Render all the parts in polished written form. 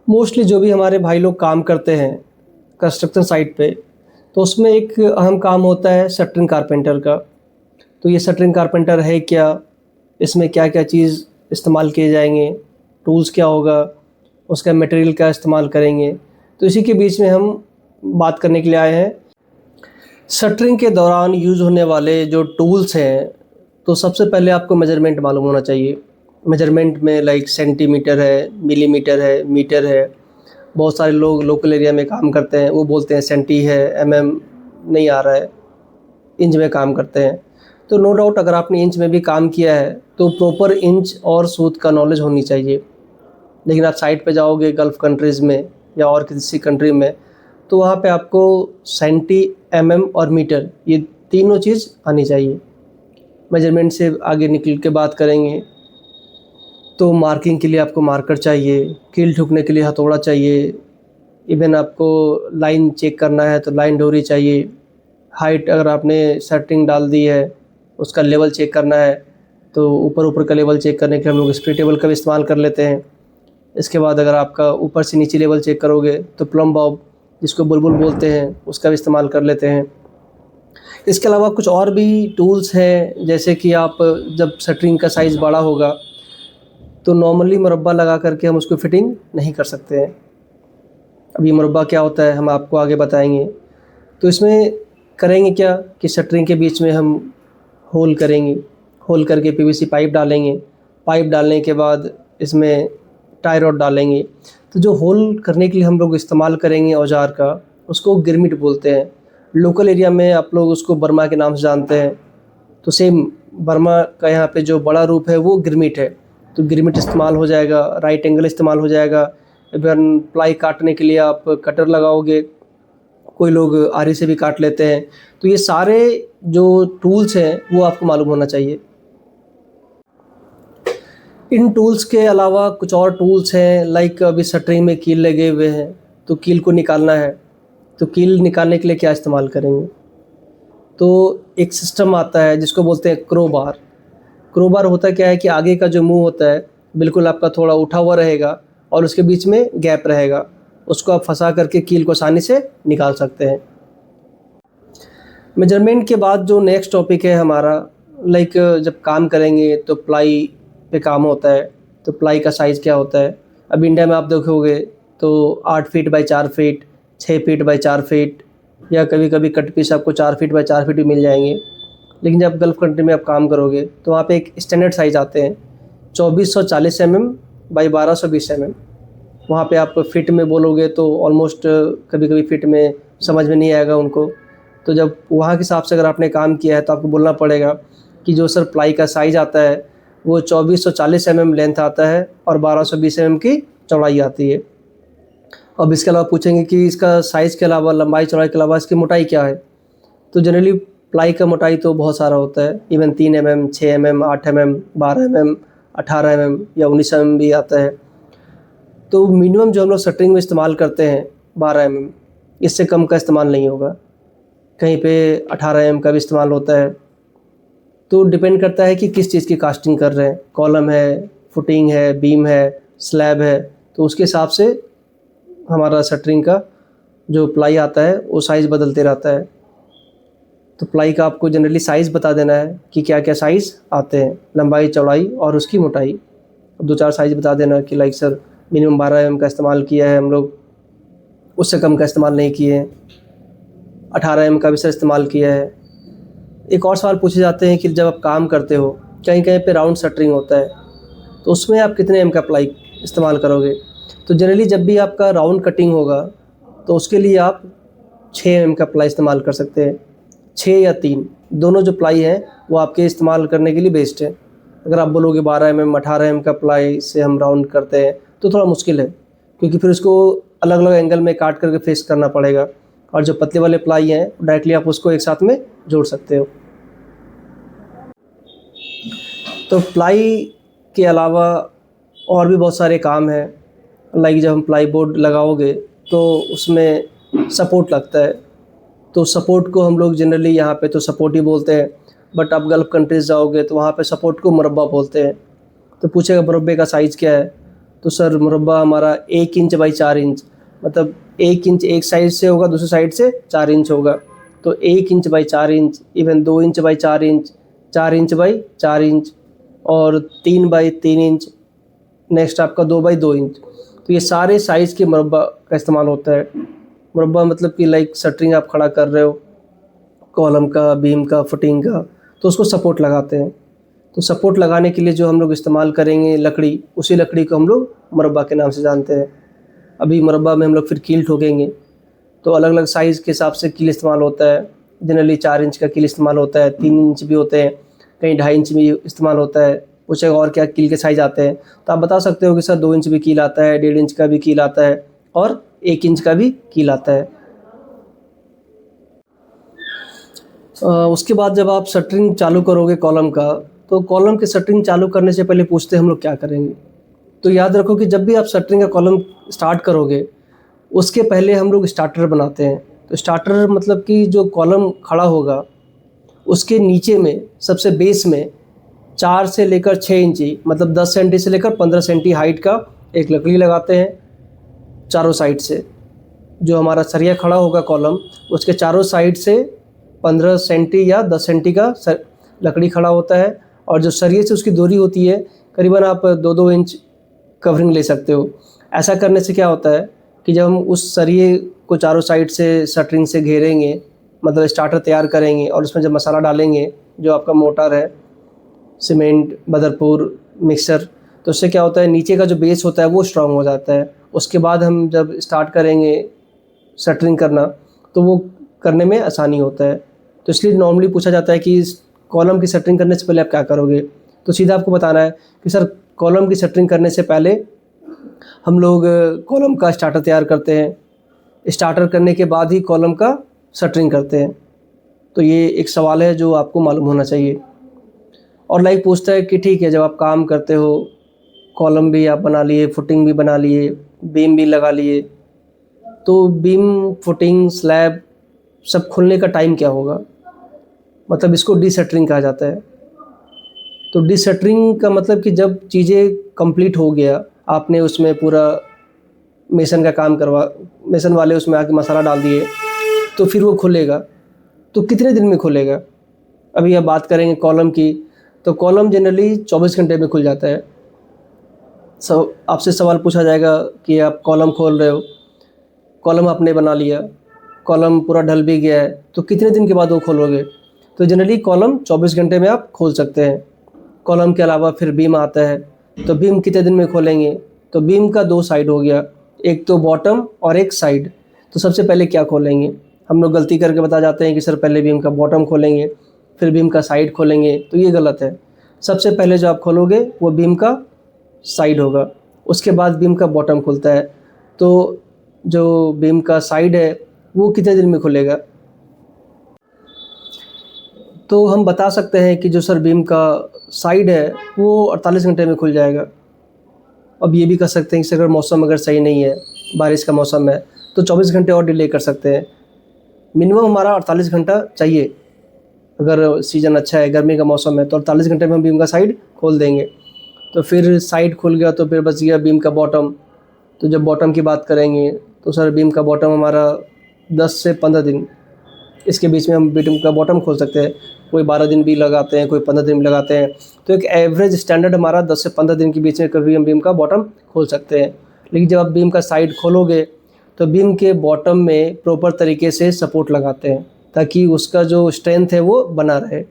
Mostly जो भी हमारे भाई लोग काम करते हैं कंस्ट्रक्शन साइट पे, तो उसमें एक अहम काम होता है शटरिंग कारपेंटर का। तो ये शटरिंग कारपेंटर है क्या, इसमें क्या क्या चीज़ इस्तेमाल किए जाएंगे, टूल्स क्या होगा, उसका मटेरियल क्या इस्तेमाल करेंगे, तो इसी के बीच में हम बात करने के लिए आए हैं। शटरिंग के दौरान यूज़ होने वाले जो टूल्स हैं, तो सबसे पहले आपको मेजरमेंट मालूम होना चाहिए। मेजरमेंट में लाइक सेंटीमीटर है, मिलीमीटर है, मीटर है। बहुत सारे लोग लोकल एरिया में काम करते हैं, वो बोलते हैं सेंटी है, एमएम नहीं आ रहा है, इंच में काम करते हैं। तो नो डाउट अगर आपने इंच में भी काम किया है तो प्रॉपर इंच और सूत का नॉलेज होनी चाहिए। लेकिन आप साइट पे जाओगे गल्फ़ कंट्रीज़ में या और किसी कंट्री में, तो वहाँ पे आपको सेंटी, एमएम और मीटर, ये तीनों चीज़ आनी चाहिए। मेजरमेंट से आगे निकल के बात करेंगे तो मार्किंग के लिए आपको मार्कर चाहिए, कील ठोकने के लिए हथौड़ा चाहिए, इवन आपको लाइन चेक करना है तो लाइन डोरी चाहिए। हाइट अगर आपने शटरिंग डाल दी है, उसका लेवल चेक करना है तो ऊपर का लेवल चेक करने के लिए हम लोग स्प्रे टेबल का भी इस्तेमाल कर लेते हैं। इसके बाद अगर आपका ऊपर से नीचे लेवल चेक करोगे तो प्लम बॉब, जिसको बुलबुल बोलते हैं, उसका भी इस्तेमाल कर लेते हैं। इसके अलावा कुछ और भी टूल्स हैं, जैसे कि आप जब शटरिंग का साइज़ बड़ा होगा तो नॉर्मली मुरब्बा लगा करके हम उसको फिटिंग नहीं कर सकते हैं। अब ये मुरब्बा क्या होता है हम आपको आगे बताएंगे। तो इसमें करेंगे क्या कि शटरिंग के बीच में हम होल करेंगे, होल करके पीवीसी पाइप डालेंगे। पाइप डालने के बाद इसमें टाई रॉड डालेंगे। तो जो होल करने के लिए हम लोग इस्तेमाल करेंगे औजार का, उसको गिरमिट बोलते हैं। लोकल एरिया में आप लोग उसको बर्मा के नाम से जानते हैं, तो सेम बर्मा का यहाँ पे जो बड़ा रूप है वो गिरमिट है। तो गिरमिट इस्तेमाल हो जाएगा, राइट एंगल इस्तेमाल हो जाएगा। इवन प्लाई काटने के लिए आप कटर लगाओगे, कोई लोग आरी से भी काट लेते हैं। तो ये सारे जो टूल्स हैं वो आपको मालूम होना चाहिए। इन टूल्स के अलावा कुछ और टूल्स हैं, लाइक अभी शटरिंग में कील लगे हुए हैं, तो कील को निकालना है, तो कील निकालने के लिए क्या इस्तेमाल करेंगे। तो एक सिस्टम आता है जिसको बोलते हैं क्रोबार। क्रोबार होता क्या है कि आगे का जो मुंह होता है बिल्कुल आपका थोड़ा उठा हुआ रहेगा और उसके बीच में गैप रहेगा, उसको आप फंसा करके कील को आसानी से निकाल सकते हैं। मेजरमेंट के बाद जो नेक्स्ट टॉपिक है हमारा, लाइक जब काम करेंगे तो प्लाई पे काम होता है। तो प्लाई का साइज़ क्या होता है, अब इंडिया में आप देखोगे तो 8 feet by 4 feet, 6 feet by 4 feet, या कभी कभी कट पीस आपको 4 फीट बाई 4 फीट भी मिल जाएंगे। लेकिन जब गल्फ़ कंट्री में आप काम करोगे तो वहाँ पे एक स्टैंडर्ड साइज़ आते हैं 2440 mm बाई 1220 mm। वहाँ पे आप फिट में बोलोगे तो ऑलमोस्ट कभी कभी फिट में समझ में नहीं आएगा उनको। तो जब वहाँ के हिसाब से अगर आपने काम किया है तो आपको बोलना पड़ेगा कि जो सर प्लाई का साइज़ आता है वो 2440 mm लेंथ आता है और 1220 mm की चौड़ाई आती है। अब इसके अलावा पूछेंगे कि इसका साइज़ के अलावा, लंबाई चौड़ाई के अलावा इसकी मोटाई क्या है। तो जनरली प्लाई का मोटाई तो बहुत सारा होता है, even 3 mm, 6 mm, 8 mm, 12 mm, 18 mm या 19 mm भी आता है। तो मिनिमम जो हम लोग शटरिंग में इस्तेमाल करते हैं 12 mm, इससे कम का इस्तेमाल नहीं होगा। कहीं पे 18 mm का भी इस्तेमाल होता है। तो डिपेंड करता है कि किस चीज़ की कास्टिंग कर रहे हैं, कॉलम है, फुटिंग है, बीम है, स्लैब है, तो उसके हिसाब से हमारा शटरिंग का जो प्लाई आता है वो साइज़ बदलते रहता है। तो प्लाई का आपको जनरली साइज़ बता देना है कि क्या क्या साइज़ आते हैं, लंबाई, चौड़ाई और उसकी मोटाई। अब 2-4 साइज़ बता देना कि लाइक सर मिनिमम 12 mm का इस्तेमाल किया है हम लोग, उससे कम का इस्तेमाल नहीं किए हैं, 18 mm का भी सर इस्तेमाल किया है। एक और सवाल पूछे जाते हैं कि जब आप काम करते हो कहीं कहीं पे राउंड शटरिंग होता है, तो उसमें आप कितने एम का प्लाई इस्तेमाल करोगे। तो जनरली जब भी आपका राउंड कटिंग होगा तो उसके लिए आप 6 एम का प्लाई इस्तेमाल कर सकते हैं। 6 या 3 दोनों जो प्लाई हैं वो आपके इस्तेमाल करने के लिए बेस्ट है। अगर आप बोलोगे 12 mm, 18 एम का प्लाई से हम राउंड करते हैं तो थोड़ा मुश्किल है, क्योंकि फिर उसको अलग अलग एंगल में काट करके फेस करना पड़ेगा। और जो पतले वाले प्लाई हैं डायरेक्टली आप उसको एक साथ में जोड़ सकते हो। तो प्लाई के अलावा और भी बहुत सारे काम हैं, लाइक जब हम प्लाई बोर्ड लगाओगे तो उसमें सपोर्ट लगता है। तो सपोर्ट को हम लोग जनरली यहाँ पे तो सपोर्ट ही बोलते हैं, बट आप गल्फ़ कंट्रीज़ जाओगे तो वहाँ पे सपोर्ट को मुरब्बा बोलते हैं। तो पूछेगा मुरब्बे का साइज़ क्या है, तो सर मुरब्बा हमारा 1 इंच बाई 4 इंच, मतलब 1 इंच एक साइड से होगा, दूसरी साइड से 4 इंच होगा। तो 1 inch by 4 inch, even 2 inch by 4 inch, 4 inch by 4 inch, और 3 बाई 3 इंच, नेक्स्ट आपका 2 बाई 2 इंच। तो ये सारे साइज़ के मुरब्बा का इस्तेमाल होता है। मुरब्बा मतलब कि लाइक शटरिंग आप खड़ा कर रहे हो, कॉलम का, बीम का, फुटिंग का, तो उसको सपोर्ट लगाते हैं। तो सपोर्ट लगाने के लिए जो हम लोग इस्तेमाल करेंगे लकड़ी, उसी लकड़ी को हम लोग मुरब्बा के नाम से जानते हैं। अभी मुरब्बा में हम लोग फिर कील ठोकेंगे, तो अलग अलग साइज़ के हिसाब से कील इस्तेमाल होता है। जनरली 4 इंच का कील इस्तेमाल होता है, 3 इंच भी होते हैं, कहीं 2.5 इंच भी इस्तेमाल होता है। पूछेगा और क्या कील के साइज़ आते हैं, तो आप बता सकते हो कि सर 2 इंच भी कील आता है, 1.5 इंच का भी कील आता है, और 1 इंच का भी कील आता है। उसके बाद जब आप शटरिंग चालू करोगे कॉलम का, तो कॉलम की शटरिंग चालू करने से पहले पूछते हैं हम लोग क्या करेंगे। तो याद रखो कि जब भी आप शटरिंग का कॉलम स्टार्ट करोगे, उसके पहले हम लोग स्टार्टर बनाते हैं। तो स्टार्टर मतलब कि जो कॉलम खड़ा होगा, उसके नीचे में सबसे बेस में 4 से लेकर 6 इंची, मतलब 10 सेंटी से लेकर 15 सेंटी हाइट का एक लकड़ी लगाते हैं चारों साइड से। जो हमारा सरिया खड़ा होगा कॉलम, उसके चारों साइड से 15 सेंटी या 10 सेंटी का लकड़ी खड़ा होता है, और जो सरिये से उसकी दूरी होती है करीबन आप 2-2 इंच कवरिंग ले सकते हो। ऐसा करने से क्या होता है कि जब हम उस सरिये को चारों साइड से शटरिंग से घेरेंगे, मतलब स्टार्टर तैयार करेंगे, और उसमें जब मसाला डालेंगे, जो आपका मोटर है, सीमेंट, बदरपुर, मिक्सर, तो उससे क्या होता है, नीचे का जो बेस होता है वो स्ट्रांग हो जाता है। उसके बाद हम जब स्टार्ट करेंगे शटरिंग करना, तो वो करने में आसानी होता है। तो इसलिए नॉर्मली पूछा जाता है कि इस कॉलम की शटरिंग करने से पहले आप क्या करोगे, तो सीधा आपको बताना है कि सर कॉलम की शटरिंग करने से पहले हम लोग कॉलम का स्टार्टर तैयार करते हैं, स्टार्टर करने के बाद ही कॉलम का शटरिंग करते हैं। तो ये एक सवाल है जो आपको मालूम होना चाहिए। और लाइक पूछता है कि ठीक है, जब आप काम करते हो, कॉलम भी आप बना लिए, फुटिंग भी बना लिए, बीम भी लगा लिए, तो बीम, फुटिंग, स्लैब सब खुलने का टाइम क्या होगा, मतलब इसको डीशटरिंग कहा जाता है। तो डीशटरिंग का मतलब कि जब चीज़ें कंप्लीट हो गया, आपने उसमें पूरा मेसन का काम करवा, मेसन वाले उसमें आके मसाला डाल दिए, तो फिर वो खुलेगा। तो कितने दिन में खुलेगा? अभी आप बात करेंगे कॉलम की, तो कॉलम जनरली 24 घंटे में खुल जाता है। आपसे सवाल पूछा जाएगा कि आप कॉलम खोल रहे हो, कॉलम आपने बना लिया, कॉलम पूरा ढल भी गया है, तो कितने दिन के बाद वो खोलोगे? तो जनरली कॉलम 24 घंटे में आप खोल सकते हैं। कॉलम के अलावा फिर बीम आता है, तो बीम कितने दिन में खोलेंगे? तो बीम का 2 साइड हो गया, एक तो बॉटम और एक साइड। तो सबसे पहले क्या खोलेंगे? हम लोग गलती करके बता जाते हैं कि सर पहले बीम का बॉटम खोलेंगे, फिर बीम का साइड खोलेंगे, तो ये गलत है। सबसे पहले जो आप खोलोगे वो बीम का साइड होगा, उसके बाद बीम का बॉटम खुलता है। तो जो बीम का साइड है वो कितने दिन में खुलेगा? तो हम बता सकते हैं कि जो सर बीम का साइड है वो 48 घंटे में खुल जाएगा। अब ये भी कर सकते हैं कि अगर मौसम अगर सही नहीं है, बारिश का मौसम है, तो 24 घंटे और डिले कर सकते हैं। मिनिमम हमारा 48 घंटा चाहिए। अगर सीज़न अच्छा है, गर्मी का मौसम है, तो 48 घंटे में हम बीम का साइड खोल देंगे। तो फिर साइड खुल गया तो फिर बच गया बीम का बॉटम। तो जब बॉटम की बात करेंगे, तो सर बीम का बॉटम हमारा 10 से 15 दिन, इसके बीच में हम बीम का बॉटम खोल सकते हैं। कोई 12 दिन भी लगाते हैं, कोई 15 दिन भी लगाते हैं। तो एक एवरेज स्टैंडर्ड हमारा 10 से 15 दिन के बीच में कभी हम बीम का बॉटम खोल सकते हैं। लेकिन जब आप बीम का साइड खोलोगे, तो बीम के बॉटम में प्रॉपर तरीके से सपोर्ट लगाते हैं, ताकि उसका जो स्ट्रेंथ है वो बना रहे।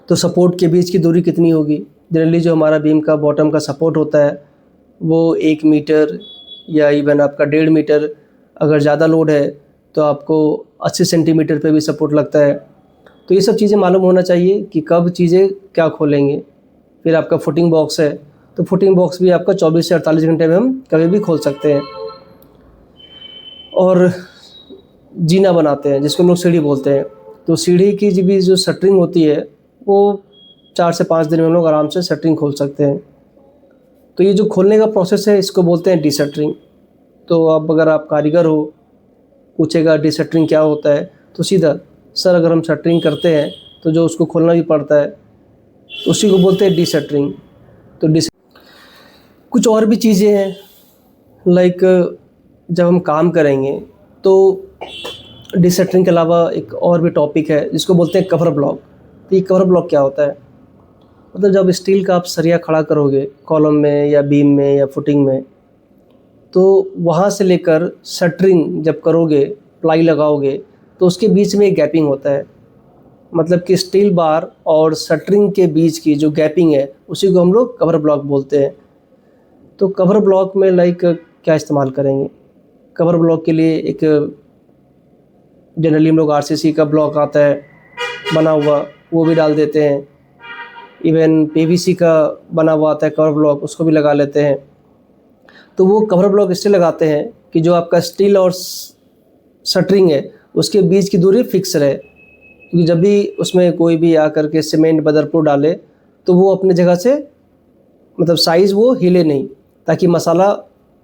तो सपोर्ट के बीच की दूरी कितनी होगी? जनरली जो हमारा बीम का बॉटम का सपोर्ट होता है वो 1 मीटर या इवन आपका 1.5 मीटर, अगर ज़्यादा लोड है तो आपको 80 सेंटीमीटर पे भी सपोर्ट लगता है। तो ये सब चीज़ें मालूम होना चाहिए कि कब चीज़ें क्या खोलेंगे। फिर आपका फुटिंग बॉक्स है, तो फुटिंग बॉक्स भी आपका 24 से 48 घंटे में हम कभी भी खोल सकते हैं। और जीना बनाते हैं जिसको हम लोग सीढ़ी बोलते हैं, तो सीढ़ी की भी जो शटरिंग होती है वो 4 से 5 दिन में हम लोग आराम से शटरिंग खोल सकते हैं। तो ये जो खोलने का प्रोसेस है इसको बोलते हैं डीशटरिंग। तो अब अगर आप कारीगर हो, पूछेगा डीशटरिंग क्या होता है, तो सीधा सर अगर हम शटरिंग करते हैं तो जो उसको खोलना भी पड़ता है, तो उसी को बोलते हैं डीशटरिंग। तो कुछ और भी चीज़ें हैं, लाइक जब हम काम करेंगे तो डिशटरिंग के अलावा एक और भी टॉपिक है जिसको बोलते हैं कवर ब्लॉक। तो ये कवर ब्लॉक क्या होता है? मतलब जब स्टील का आप सरिया खड़ा करोगे कॉलम में या बीम में या फुटिंग में, तो वहाँ से लेकर शटरिंग जब करोगे, प्लाई लगाओगे, तो उसके बीच में एक गैपिंग होता है। मतलब कि स्टील बार और शटरिंग के बीच की जो गैपिंग है उसी को हम लोग कवर ब्लॉक बोलते हैं। तो कवर ब्लॉक में लाइक क्या इस्तेमाल करेंगे? कवर ब्लॉक के लिए एक जनरली हम लोग आरसीसी का ब्लॉक आता है बना हुआ, वो भी डाल देते हैं। इवन पीवीसी का बना हुआ आता है कवर ब्लॉक, उसको भी लगा लेते हैं। तो वो कवर ब्लॉक इससे लगाते हैं कि जो आपका स्टील और शटरिंग है उसके बीच की दूरी फिक्स रहे, क्योंकि जब भी उसमें कोई भी आकर के सीमेंट बदरपुर डाले तो वो अपने जगह से मतलब साइज़ वो हिले नहीं, ताकि मसाला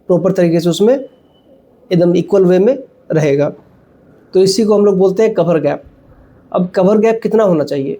प्रॉपर तरीके से उसमें एकदम इक्वल वे में रहेगा। तो इसी को हम लोग बोलते हैं कवर गैप। अब कवर गैप कितना होना चाहिए?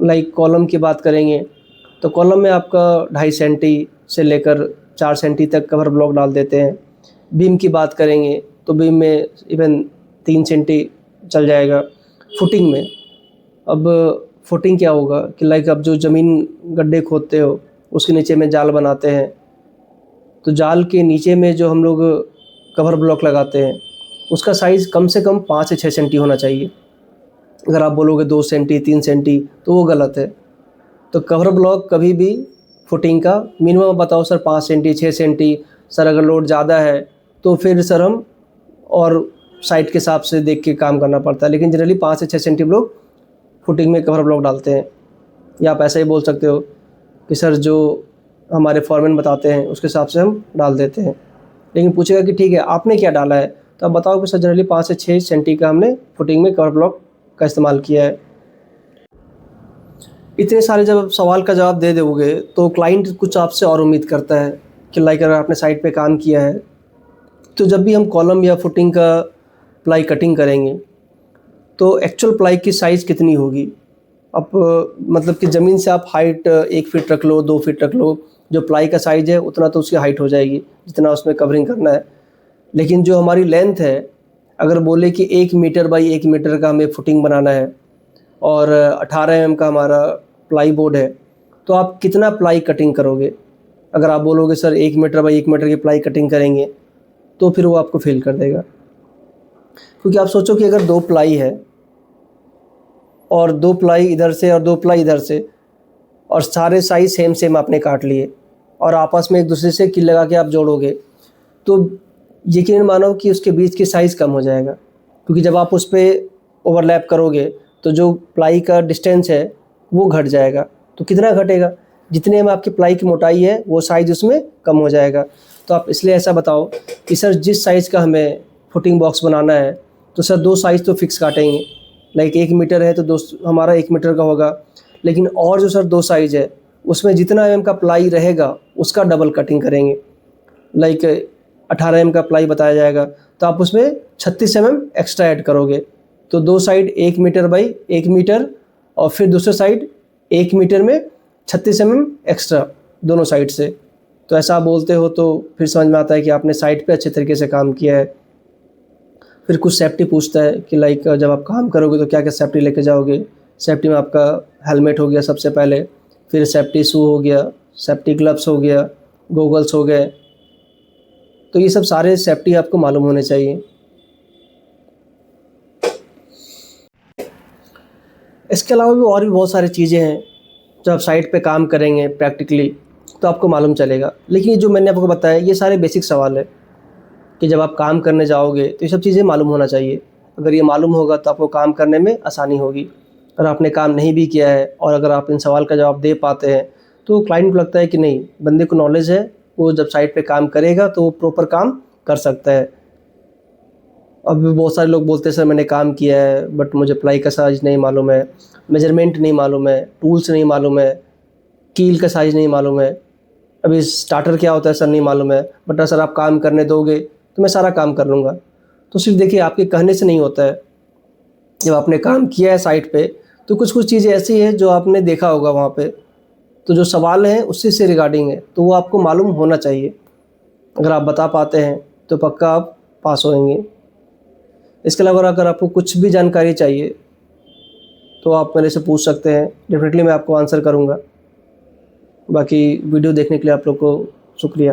लाइक कॉलम की बात करेंगे तो कॉलम में आपका 2.5 सेंटी से लेकर 4 सेंटी तक कवर ब्लॉक डाल देते हैं। बीम की बात करेंगे तो बीम में इवन 3 सेंटी चल जाएगा। फुटिंग में, अब फुटिंग क्या होगा कि लाइक अब जो ज़मीन गड्ढे खोदते हो उसके नीचे में जाल बनाते हैं, तो जाल के नीचे में जो हम लोग कवर ब्लॉक लगाते हैं उसका साइज़ कम से कम 5 से 6 सेंटी होना चाहिए। अगर आप बोलोगे 2 सेंटी 3 सेंटी तो वो गलत है। तो कवर ब्लॉक कभी भी फुटिंग का मिनिमम बताओ सर 5 सेंटी 6 सेंटी। सर अगर लोड ज़्यादा है तो फिर सर हम और साइट के हिसाब से देख के काम करना पड़ता है, लेकिन जनरली 5 से 6 सेंटी हम लोग फुटिंग में कवर ब्लॉक डालते हैं। या आप ऐसा ही बोल सकते हो कि सर जो हमारे फॉरमैन बताते हैं उसके हिसाब से हम डाल देते हैं। लेकिन पूछेगा कि ठीक है आपने क्या डाला है, तो आप बताओ कि सर जनरली 5 से 6 सेंटी का हमने फुटिंग में कवर ब्लॉक का इस्तेमाल किया है। इतने सारे जब आप सवाल का जवाब दे दोगे तो क्लाइंट कुछ आपसे और उम्मीद करता है कि लाइक अगर आपने साइट पे काम किया है तो जब भी हम कॉलम या फुटिंग का प्लाई कटिंग करेंगे तो एक्चुअल प्लाई की साइज़ कितनी होगी। अब मतलब कि ज़मीन से आप हाइट 1 फीट रख लो 2 फीट रख लो, जो प्लाई का साइज़ है उतना तो उसकी हाइट हो जाएगी जितना उसमें कवरिंग करना है। लेकिन जो हमारी लेंथ है, अगर बोले कि 1 मीटर बाई 1 मीटर का हमें फुटिंग बनाना है और 18 एम का हमारा प्लाई बोर्ड है, तो आप कितना प्लाई कटिंग करोगे? अगर आप बोलोगे सर 1 मीटर बाई 1 मीटर की प्लाई कटिंग करेंगे तो फिर वो आपको फेल कर देगा। क्योंकि आप सोचो कि अगर 2 प्लाई है और 2 प्लाई इधर से और 2 प्लाई इधर से और सारे साइज़ सेम सेम आपने काट लिए और आपस में एक दूसरे से कील लगा के आप जोड़ोगे, तो यकीन मानो कि उसके बीच की साइज़ कम हो जाएगा। क्योंकि जब आप उस पर ओवरलैप करोगे तो जो प्लाई का डिस्टेंस है वो घट जाएगा। तो कितना घटेगा? जितने में आपकी प्लाई की मोटाई है वो साइज़ उसमें कम हो जाएगा। तो आप इसलिए ऐसा बताओ कि सर जिस साइज़ का हमें फुटिंग बॉक्स बनाना है तो सर 2 साइज़ तो फिक्स काटेंगे। लाइक 1 मीटर है तो 2 हमारा 1 मीटर का होगा, लेकिन और जो सर 2 साइज़ है उसमें जितना एम का प्लाई रहेगा उसका डबल कटिंग करेंगे। लाइक 18 एम का प्लाई बताया जाएगा तो आप उसमें 36 एम एक्स्ट्रा ऐड करोगे। तो 2 साइड 1 मीटर बाई 1 मीटर और फिर दूसरे साइड 1 मीटर में 36 एम एक्स्ट्रा दोनों साइड से। तो ऐसा आप बोलते हो तो फिर समझ में आता है कि आपने साइट पे अच्छे तरीके से काम किया है। फिर कुछ सेफ्टी पूछता है कि लाइक जब आप काम करोगे तो क्या क्या सेफ्टी लेके जाओगे। सेफ्टी में आपका हेलमेट हो गया सबसे पहले, फिर सेफ्टी शू हो गया, सेफ्टी ग्लव्स हो गया, गोगल्स हो गए। तो ये सब सारे सेफ्टी आपको मालूम होने चाहिए। इसके अलावा भी और भी बहुत सारी चीज़ें हैं जो आप साइट पे काम करेंगे प्रैक्टिकली तो आपको मालूम चलेगा। लेकिन ये जो मैंने आपको बताया ये सारे बेसिक सवाल है कि जब आप काम करने जाओगे तो ये सब चीज़ें मालूम होना चाहिए। अगर ये मालूम होगा तो आपको काम करने में आसानी होगी। अगर आपने काम नहीं भी किया है और अगर आप इन सवाल का जवाब दे पाते हैं तो क्लाइंट को लगता है कि नहीं, बंदे को नॉलेज है, वो जब साइट पे काम करेगा तो वो प्रॉपर काम कर सकता है। अब भी बहुत सारे लोग बोलते हैं सर मैंने काम किया है बट मुझे प्लाई का साइज़ नहीं मालूम है, मेजरमेंट नहीं मालूम है, टूल्स नहीं मालूम है, कील का साइज़ नहीं मालूम है, अभी स्टार्टर क्या होता है सर नहीं मालूम है, बट सर आप काम करने दोगे तो मैं सारा काम कर लूँगा। तो सिर्फ देखिए आपके कहने से नहीं होता है। जब आपने काम किया है साइट पे तो कुछ कुछ चीज़ें ऐसी हैं जो आपने देखा होगा वहाँ पे तो जो सवाल हैं उसी से रिगार्डिंग है, तो वो आपको मालूम होना चाहिए। अगर आप बता पाते हैं तो पक्का आप पास होएंगे। इसके अलावा अगर आपको कुछ भी जानकारी चाहिए तो आप मेरे से पूछ सकते हैं, डेफिनेटली मैं आपको आंसर करूँगा। बाकी वीडियो देखने के लिए आप लोग को शुक्रिया।